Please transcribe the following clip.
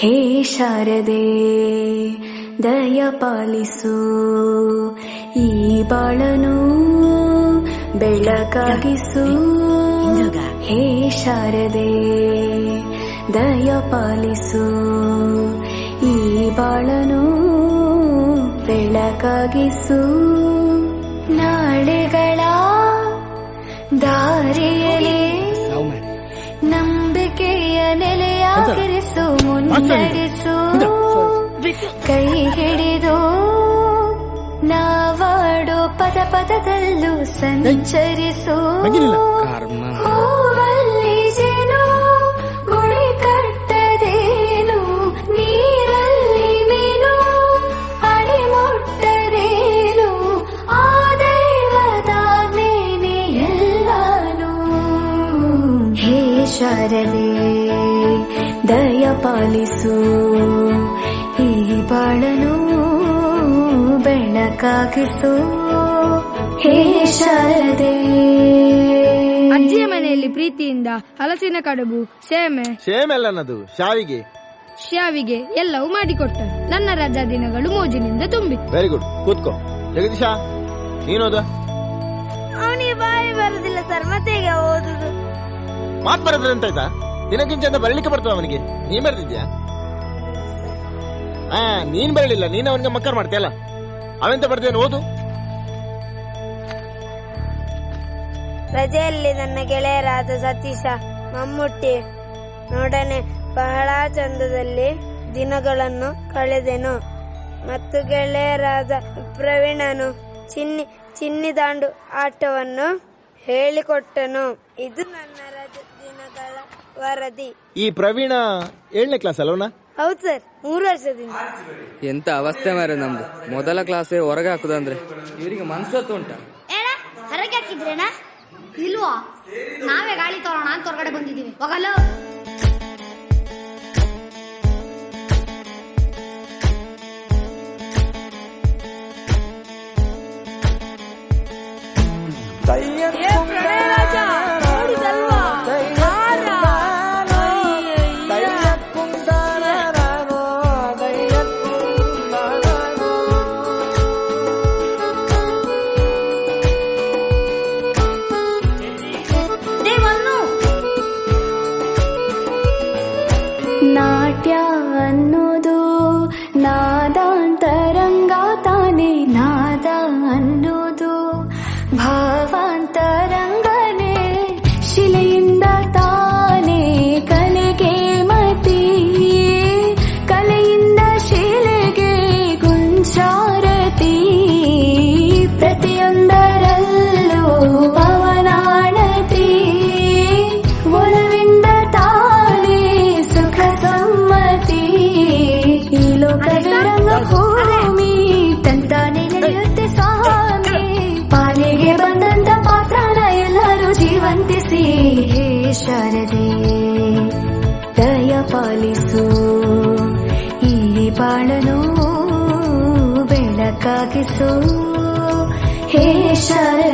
ಹೇ ಶಾರದೆ ದಯ ಪಾಲಿಸು, ಈ ಬಾಳನು ಬೆಳಕಾಗಿಸು. ಹೇ ಶಾರದೆ ದಯ ಪಾಲಿಸು, ಈ ಬಾಳನು ಬೆಳಕಾಗಿಸು. ನಾಳೆಗಳ ದಾರಿಯಲ್ಲಿ ನಂಬಿಕೆಯ ನೆಲೆಯಾಗಿರಿಸು, ಮುನ್ನಡೆಸು. ಕೈ ಹಿಡಿದು ನಾವಾಡೋ ಪದ ಪದದಲ್ಲೂ ಸಂಚರಿಸು. ಹೂವಲ್ಲಿ ಜೇನು ಗುಳಿ ಕಟ್ಟದೇನು, ನೀರಲ್ಲಿ ಮೀನು ಅಡಿ ಮುಟ್ಟದೇನು, ಆ ದೈವದಾಜ್ಞೆನೇ ಎಲ್ಲಾನು. ಹೇ ಶಾರದೆ ದಯ ಪಾಲಿಸು, ಈ ಬಾಳನು ಬೆಳಕಾಗಿಸು. ಹೇ ಶಾರದೆ. ಅಜ್ಜಿಯ ಮನೆಯಲ್ಲಿ ಪ್ರೀತಿಯಿಂದ ಹಲಸಿನ ಕಡುಬು, ಸೇಮೆ ನನ್ನದು ಶಾವಿಗೆ ಎಲ್ಲವೂ ಮಾಡಿಕೊಟ್ಟರು. ನನ್ನ ರಜಾ ದಿನಗಳು ಮೋಜಿನಿಂದ ತುಂಬಿತ್ತು. ವೆರಿ ಗುಡ್, ಕೂತ್ಕೋ. ಜಗದೀಶ, ನೀನೋದ? ಅವನಿಗೆ ಬಾಯಿ ಬರುದಿಲ್ಲ ಸರ್, ಮತ್ತೆ ಈಗ ಓದುದು. ಮಾತ್ ಬರೋದ್ರೆ ಅಂತ ಆಯ್ತಾ? ದಿನಕ್ಕಿಂತ ಬರಲಿಕ್ಕೆ ಬರ್ತದ ಅವನಿಗೆ. ನೀನ್ ಬರ್ತಿದ್ಯಾ? ನೀನ್ ಬರಲಿಲ್ಲ, ನೀನ್ ಅವನಿಗೆ ಮಕ್ಕರ್ ಮಾಡ್ತೀಯಲ್ಲ. ಅವೆಂತ ಬರ್ದೇನು, ಓದು. ರಜೆಯಲ್ಲಿ ನನ್ನ ಗೆಳೆಯರಾದ ಸತೀಶ, ಮಮ್ಮುಟ್ಟಿ ನೋಡನೆ ಬಹಳ ಚಂದದಲ್ಲಿ ದಿನಗಳನ್ನು ಕಳೆದೆನು. ಮತ್ತು ಗೆಳೆಯರಾದ ಪ್ರವೀಣನು ಚಿನ್ನಿದಾಂಡು ಆಟವನ್ನು ಹೇಳಿಕೊಟ್ಟನು. ಇದು ನನ್ನ ರಜೆ ದಿನಗಳ ವರದಿ. ಈ ಪ್ರವೀಣ 7ನೇ ಕ್ಲಾಸ್ ಅಲ್ವನ? ಹೌದು ಸರ್, 3 ವರ್ಷದಿಂದ. ಎಂತ ಅವಸ್ಥೆ ಮಾರೆ ನಮ್ದು. ಮೊದಲ ಕ್ಲಾಸೇ ಹೊರಗೆ ಹಾಕುದಂದ್ರೆ ಇವರಿಗೆ ಮನ್ಸತ್ತು ಉಂಟ. ಹೊರಗೆ ಹಾಕಿದ್ರೇನಾ? ಇಲ್ವಾ, ನಾವೇ ಗಾಳಿ ತೋರೋಣ ಅಂತ ಹೊರಗಡೆ ಬಂದಿದ್ದೀವಿ. ಹೋಗಲ್ಲ. ನಾಟ್ಯ ಅನ್ನೋದು ನಾದಾಂತರಂಗ ತಾನೆ, ನಾದ ಅನ್ನೋದು ಭಾವಾಂತರಂಗನೇ. ಶಿಲೆಯಿಂದ ತಾನೇ ಕಲೆಗೆ ಮತಿ, ಕಲೆಯಿಂದ ಶಿಲೆಗೆ ಗುಂಚಾರತಿ. ಪ್ರತಿಯೊಂದರಲ್ಲೂ ಪವನಾಣತಿ, ಒಲವಿಂದ ತಾನೇ ಸುಖ ಸಮ್ಮತಿ. ಈ ಲೋಕದ ರಂಗಭೂಮಿ ತಂತಾನೆ ನಡೆಯುತ್ತೆ ಸ್ವಾಮಿ. ಪಾಲಿಗೆ ಬಂದಂತ ಪಾತ್ರನ ಎಲ್ಲರೂ ಜೀವಂತಿಸಿ. ಹೇ ಶಾರದೆ ದಯ ಪಾಲಿಸು, ಈ ಬಾಳನು ಬೆಳಕಾಗಿಸು. ಹೇ ಶಾರದೆ.